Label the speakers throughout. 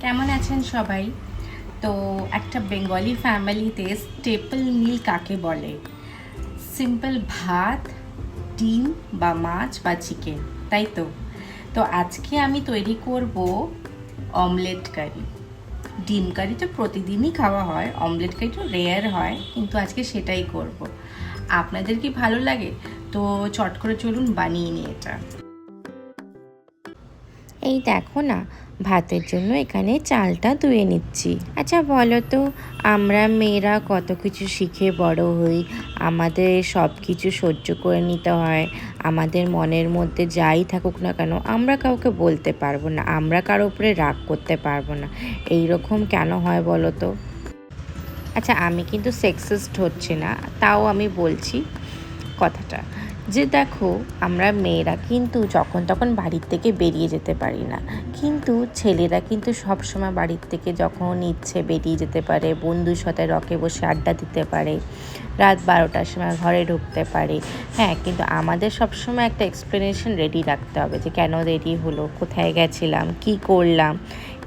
Speaker 1: কেমন আছেন সবাই? তো একটা বেঙ্গলি ফ্যামিলিতে স্টেপল মিল কাকে বলে? সিম্পল ভাত, ডিম বা মাছ বা চিকেন, তাই তো? তো আজকে আমি তৈরি করব অমলেট কারি। ডিম কারি তো প্রতিদিনই খাওয়া হয়, অমলেট কারি তো রেয়ার হয়, কিন্তু আজকে সেটাই করব। আপনাদের কি ভালো লাগে? তো চট করে চলুন বানিয়ে নিই এটা।
Speaker 2: এই দেখো না, ভাতের জন্য এখানে চালটা ধুয়ে নিচ্ছি। আচ্ছা বলো তো, আমরা মেয়েরা কত কিছু শিখে বড় হই, আমাদের সব কিছু সহ্য করে নিতে হয়। আমাদের মনের মধ্যে যাই থাকুক না কেন আমরা কাউকে বলতে পারবো না, আমরা কারো উপরে রাগ করতে পারবো না। এই রকম কেন হয় বলো তো? আচ্ছা, আমি কিন্তু সেক্সিস্ট হচ্ছি না, তাও আমি বলছি কথাটা, যে দেখো, আমরা মেয়েরা কিন্তু যখন তখন বাড়ির থেকে বেরিয়ে যেতে পারি না, কিন্তু ছেলেরা কিন্তু সবসময় বাড়ির থেকে যখন ইচ্ছে বেরিয়ে যেতে পারে, বন্ধুর সাথে রকে বসে আড্ডা দিতে পারে, রাত 12টার সময় ঘরে ঢুকতে পারে। হ্যাঁ, কিন্তু আমাদের সবসময় একটা এক্সপ্লেনেশন রেডি রাখতে হবে, যে কেন দেরি হলো, কোথায় গেছিলাম, কি করলাম,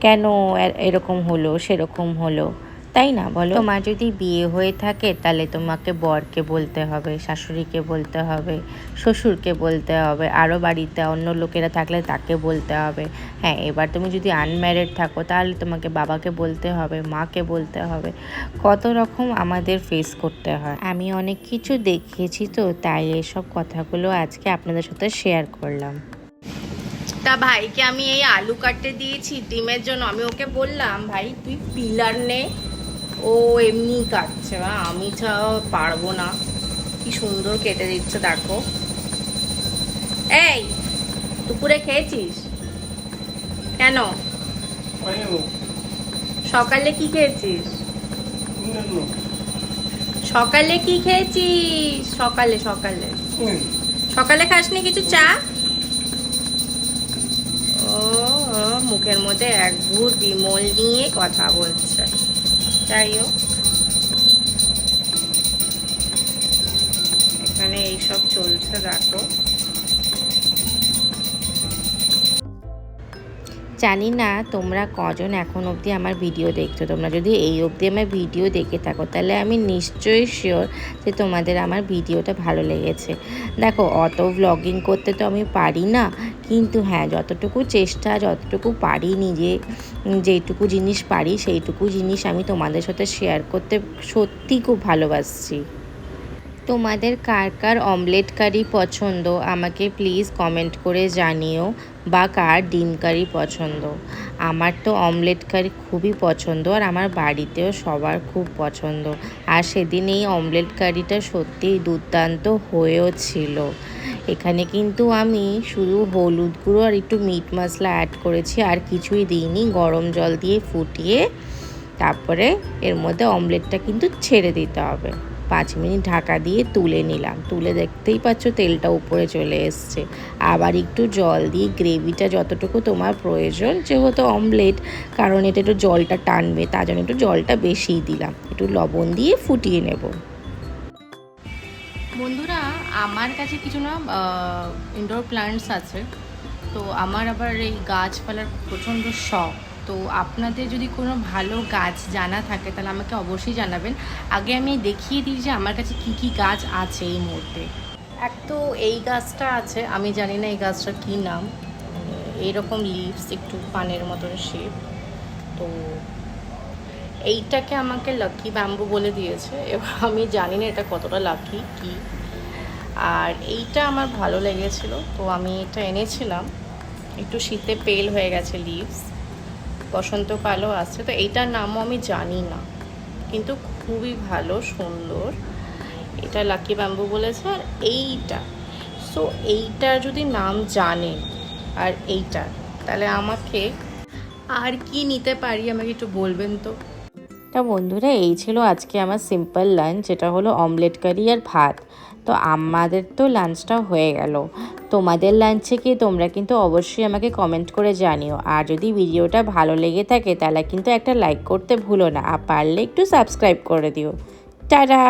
Speaker 2: কেন এরকম হলো সেরকম হলো, তাই না বলো? তোমার যদি বিয়ে হয়ে থাকে তাহলে তোমাকে বরকে বলতে হবে, শাশুড়িকে বলতে হবে, শ্বশুরকে বলতে হবে, আরও বাড়িতে অন্য লোকেরা থাকলে তাকে বলতে হবে। হ্যাঁ, এবার তুমি যদি আনম্যারিড থাকো তাহলে তোমাকে বাবাকে বলতে হবে, মাকে বলতে হবে। কত রকম আমাদের ফেস করতে হয়। আমি অনেক কিছু দেখিয়েছি, তো তাই এসব কথাগুলো আজকে আপনাদের সাথে শেয়ার করলাম।
Speaker 1: তা ভাইকে আমি এই আলু কাটতে দিয়েছি ডিমের জন্য। আমি ওকে বললাম, ভাই তুই পিলার নে, ও এমনি কাটছে। আমি পারবো না। কি সুন্দর কেটে দিচ্ছে দেখো। এই, দুপুরে খেয়েছিস কেন? সকালে কি খেয়েছিস? সকালে কি খেয়েছিস? সকালে সকালে সকালে খাসনি কিছু? চা? ও, মুখের মধ্যে এক ভুর বিমল নিয়ে কথা বলছে। যাই হোক, এখানে এইসব চলছে দেখো।
Speaker 2: জানি না তোমরা কজন এখন অবধি আমার ভিডিও দেখছো। তোমরা যদি এই অবধি আমার ভিডিও দেখে থাকো তাহলে আমি নিশ্চয়ই শিওর যে তোমাদের আমার ভিডিওটা ভালো লেগেছে। দেখো, অত ভ্লগিং করতে তো আমি পারি না, কিন্তু হ্যাঁ, যতটুকু চেষ্টা, যতটুকু পারি, যেইটুকু জিনিস পারি সেইটুকু জিনিস আমি তোমাদের সাথে শেয়ার করতে সত্যি খুব ভালোবাসছি। তোমাদের কার কার অমলেট কারি পছন্দ আমাকে প্লিজ কমেন্ট করে জানিও, বা কার ডিম কারি পছন্দ। আমার তো অমলেট কারি খুবই পছন্দ, আর আমার বাড়িতেও সবার খুব পছন্দ। আর সেদিন এই অমলেট কারিটা সত্যিই দুর্দান্ত হয়েও ছিল। এখানে কিন্তু আমি শুধু হলুদ গুঁড়ো আর একটু মিট মশলা অ্যাড করেছি, আর কিছুই দিইনি। গরম জল দিয়ে ফুটিয়ে তারপরে এর মধ্যে অমলেটটা কিন্তু ছেড়ে দিতে হবে। 5 মিনিট ঢাকা দিয়ে তুলে নিলাম। তুলে দেখতেই পাচ্ছ তেলটা উপরে চলে এসছে। আবার একটু জল দিয়ে গ্রেভিটা যতটুকু তোমার প্রয়োজন, যেহেতু অমলেট, কারণ এটা একটু জলটা টানবে, তার জন্য একটু জলটা বেশিই দিলাম। একটু লবণ দিয়ে ফুটিয়ে নেব।
Speaker 1: বন্ধুরা, আমার কাছে কিছু না ইনডোর প্ল্যান্টস আছে। তো আমার আবার এই গাছপালার প্রচণ্ড শখ। তো আপনাদের যদি কোনো ভালো গাছ জানা থাকে তাহলে আমাকে অবশ্যই জানাবেন। আগে আমি দেখিয়ে দিই যে আমার কাছে কি কি গাছ আছে এই মুহূর্তে। এক তো এই গাছটা আছে, আমি জানি না এই গাছটার কী নাম। এইরকম লিভস, একটু পানের মতন শেপ। তো এইটাকে আমাকে লাকি ব্যাম্বু বলে দিয়েছে, এবার আমি জানি না এটা কতটা লাকি কি। আর এইটা আমার ভালো লেগেছিল, তো আমি এটা এনেছিলাম। একটু শীতে পেল হয়ে গেছে লিভস, বসন্তকালও আসছে, তো এইটার নামও আমি জানি না, কিন্তু খুবই ভালো সুন্দর। এটা লাকি ব্যাম্বু বলেছে। আর এইটার যদি নাম জানেন আর এইটার, তাহলে আমাকে আর কি নিতে পারি আমাকে একটু বলবেন তো।
Speaker 2: তা বন্ধুরা, এই ছিল আজকে আমার সিম্পল লাঞ্চ, যেটা হলো অমলেট কারি আর ভাত। তো আমাদের তো লাঞ্চটা হয়ে গেল। তোমাদের লাঞ্চে কি তোমরা কিন্তু অবশ্যই আমাকে কমেন্ট করে জানিও। আর যদি ভিডিওটা ভালো লেগে থাকে তাহলে কিন্তু একটা লাইক করতে ভুলো না, আর পারলে একটু সাবস্ক্রাইব করে দিও। টাটা।